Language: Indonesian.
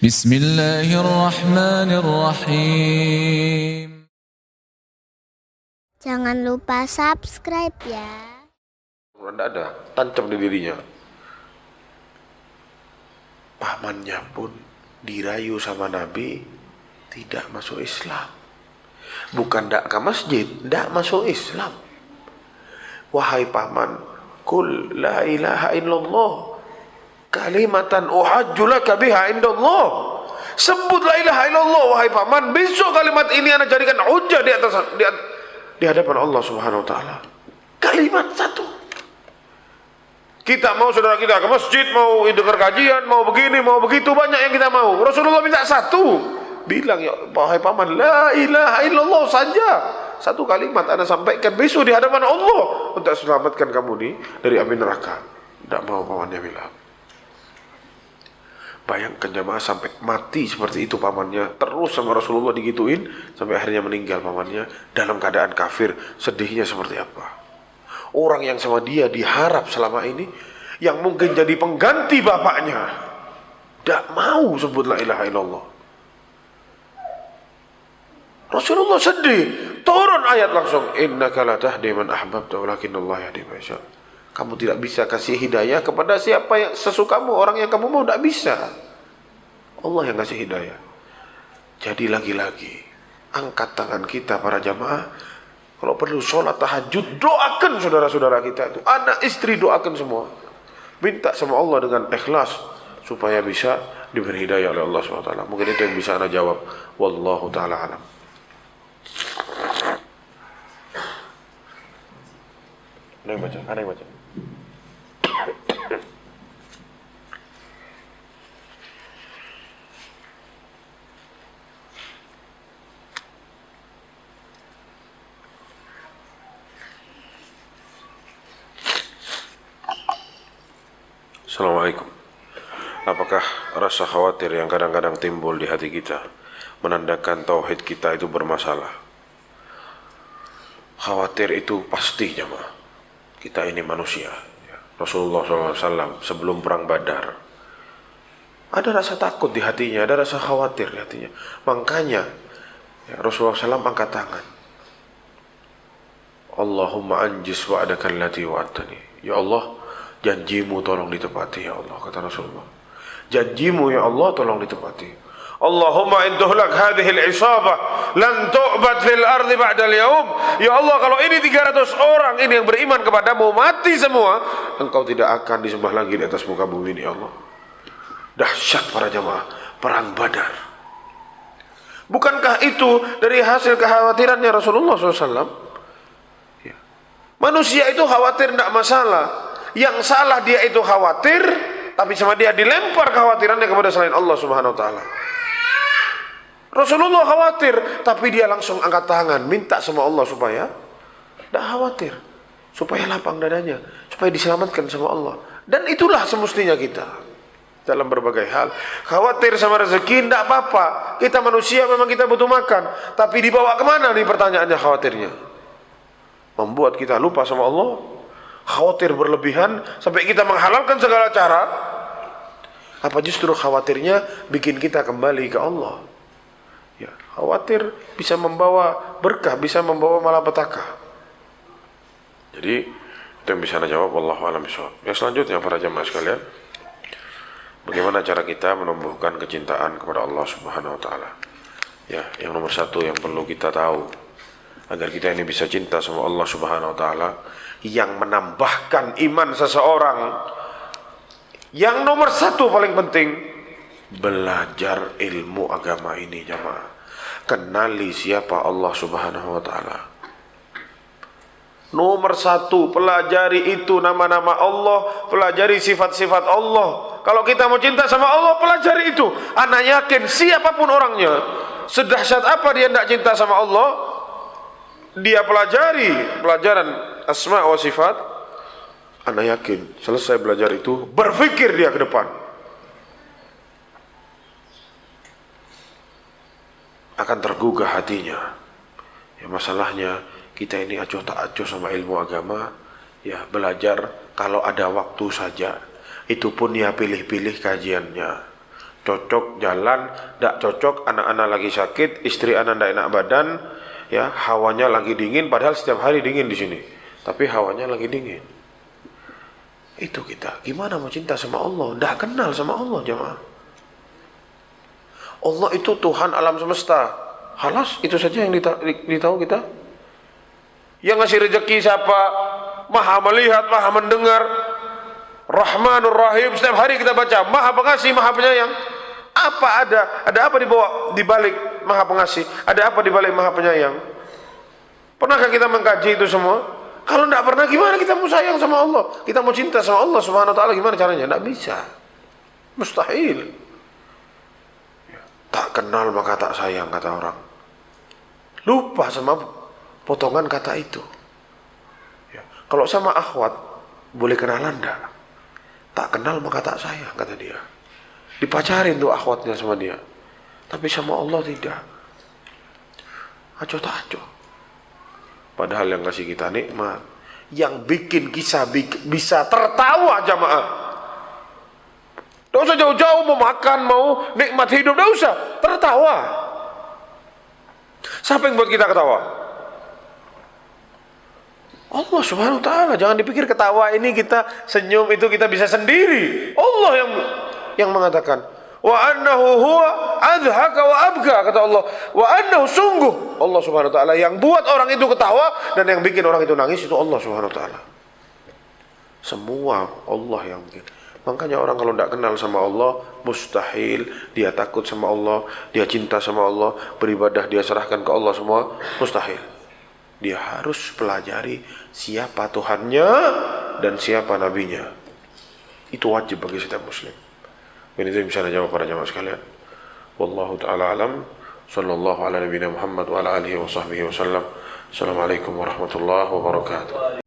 Bismillahirrahmanirrahim. Jangan lupa subscribe ya. Tidak ada, tancap di dirinya. Pamannya pun dirayu sama Nabi tidak masuk Islam. Bukan tidak ke masjid, tidak masuk Islam. Wahai paman, kul la ilaha illallah kalimatan uhajju laka biha indallah. Sebut la ilaha illallah wahai paman, besok kalimat ini anak jadikan hujah di hadapan Allah Subhanahu wa taala. Kalimat satu. Kita mau saudara kita ke masjid, mau dengar kajian, mau begini, mau begitu, banyak yang kita mau. Rasulullah minta satu. Bilang, ya wahai paman, la ilaha illallah saja. Satu kalimat anda sampaikan besok di hadapan Allah untuk selamatkan kamu nih dari api neraka. Tidak mau pamannya bilang. Bayangkan jamaah sampai mati seperti itu pamannya. Terus sama Rasulullah digituin sampai akhirnya meninggal pamannya dalam keadaan kafir. Sedihnya seperti apa? Orang yang sama dia diharap selama ini, yang mungkin jadi pengganti bapaknya, tidak mau sebut la ilaha illallah. Rasulullah sedih, turun ayat langsung, innaka la tahdi man ahbabta walakinnallaha yahdi man yasha. Kamu tidak bisa kasih hidayah kepada siapa yang sesukamu, orang yang kamu mau, tidak bisa. Allah yang kasih hidayah. Jadi lagi-lagi angkat tangan kita para jamaah. Kalau perlu sholat tahajud, doakan saudara-saudara kita itu. Anak istri doakan semua. Minta sama Allah dengan ikhlas supaya bisa diberi hidayah oleh Allah SWT. Mungkin itu yang bisa anda jawab. Wallahu ta'ala alam. Ada yang baca? Ada yang baca? Assalamualaikum. Apakah rasa khawatir yang kadang-kadang timbul di hati kita menandakan tauhid kita itu bermasalah? Khawatir itu pasti jemaah. Kita ini manusia. Rasulullah SAW sebelum perang Badar ada rasa takut di hatinya, ada rasa khawatir di hatinya. Makanya Rasulullah SAW angkat tangan. Allahumma anjis wa'adaka allati wa'adtani. Ya Allah, janjimu tolong ditepati ya Allah, kata Rasulullah. Janjimu ya Allah tolong ditepati. Allahumma in tuhlak hadhihi al-isabah lan tu'bad fil ardi ba'da al-yawm. Ya Allah, kalau ini 300 orang ini yang beriman kepadamu mati semua, engkau tidak akan disembah lagi di atas muka bumi ini ya Allah. Dahsyat para jamaah, perang Badar. Bukankah itu dari hasil kekhawatirannya Rasulullah SAW? Ya. Manusia itu khawatir tidak masalah. Yang salah dia itu khawatir, tapi sama dia dilempar kekhawatirannya kepada selain Allah Subhanahu wa taala. Rasulullah khawatir, tapi dia langsung angkat tangan minta sama Allah supaya tidak khawatir, supaya lapang dadanya, supaya diselamatkan sama Allah. Dan itulah semestinya kita dalam berbagai hal. Khawatir sama rezeki tidak apa-apa. Kita manusia memang kita butuh makan, tapi dibawa kemana nih pertanyaannya khawatirnya? Membuat kita lupa sama Allah. Khawatir berlebihan sampai kita menghalalkan segala cara. Apa justru khawatirnya bikin kita kembali ke Allah? Ya, khawatir bisa membawa berkah, bisa membawa malapetaka. Jadi itu yang bisa anda jawab. Wallahu a'lam bishawab. Yang selanjutnya para jamaah sekalian, bagaimana cara kita menumbuhkan kecintaan kepada Allah Subhanahu wa taala? Ya, yang nomor satu yang perlu kita tahu agar kita ini bisa cinta sama Allah Subhanahu wa taala, yang menambahkan iman seseorang, yang nomor satu paling penting, belajar ilmu agama ini jamaah. Kenali siapa Allah Subhanahu wa taala. Nomor satu, pelajari itu nama-nama Allah, pelajari sifat-sifat Allah. Kalau kita mau cinta sama Allah, pelajari itu. Ana yakin siapapun orangnya, sedahsyat apa dia tidak cinta sama Allah, dia pelajari pelajaran asma wa sifat, ana yakin selesai belajar itu berpikir dia ke depan akan tergugah hatinya. Ya, masalahnya kita ini acuh tak acuh sama ilmu agama. Ya, belajar kalau ada waktu saja. Itu pun ya pilih-pilih kajiannya. cocok jalan, tidak cocok, anak-anak lagi sakit, istri anak tidak enak badan, ya hawanya lagi dingin, padahal setiap hari dingin di sini, tapi hawanya lagi dingin. Itu kita, gimana mau cinta sama Allah? Tidak kenal sama Allah, jemaah. Allah itu Tuhan alam semesta. Halas, itu saja yang ditahu kita. Yang ngasih rezeki siapa? Maha melihat, maha mendengar. Rahmanur Rahim, setiap hari kita baca, Maha Pengasih, Maha Penyayang. Apa ada apa di balik Maha Pengasih? Ada apa di balik Maha Penyayang? Pernahkah kita mengkaji itu semua? Kalau tidak pernah, gimana kita mau sayang sama Allah? Kita mau cinta sama Allah Subhanahu wa taala, gimana caranya? Tidak bisa. Mustahil. Tak kenal maka tak sayang, kata orang. Lupa sama potongan kata itu. Ya. Kalau sama akhwat boleh kenalan enggak? Tak kenal maka tak sayang, kata dia. Dipacarin tuh akhwatnya sama dia. Tapi sama Allah tidak. Aco tak aco. Padahal yang ngasih kita nikmat, yang bikin kisah bisa tertawa jamaah. Tidak usah jauh-jauh mau makan, mau nikmat hidup, tidak usah, tertawa. Siapa yang buat kita ketawa? Allah Subhanahu wa taala. Jangan dipikir ketawa ini kita senyum itu kita bisa sendiri. Allah yang mengatakan, wa annahu huwa adhaka wa abka, kata Allah. Wa annahu, sungguh Allah Subhanahu wa taala yang buat orang itu ketawa dan yang bikin orang itu nangis itu Allah Subhanahu wa taala. Semua Allah yang bikin. Makanya orang kalau tidak kenal sama Allah, mustahil dia takut sama Allah, dia cinta sama Allah, beribadah dia serahkan ke Allah semua, mustahil. Dia harus pelajari siapa Tuhannya dan siapa Nabinya. Itu wajib bagi setiap muslim. Dan itu yang bisa dijawab para jamaah sekalian. Wallahu ta'ala alam. Sallallahu ala nabiyina Muhammad wa ala alihi wa sahbihi wa sallam. Assalamualaikum warahmatullahi wabarakatuh.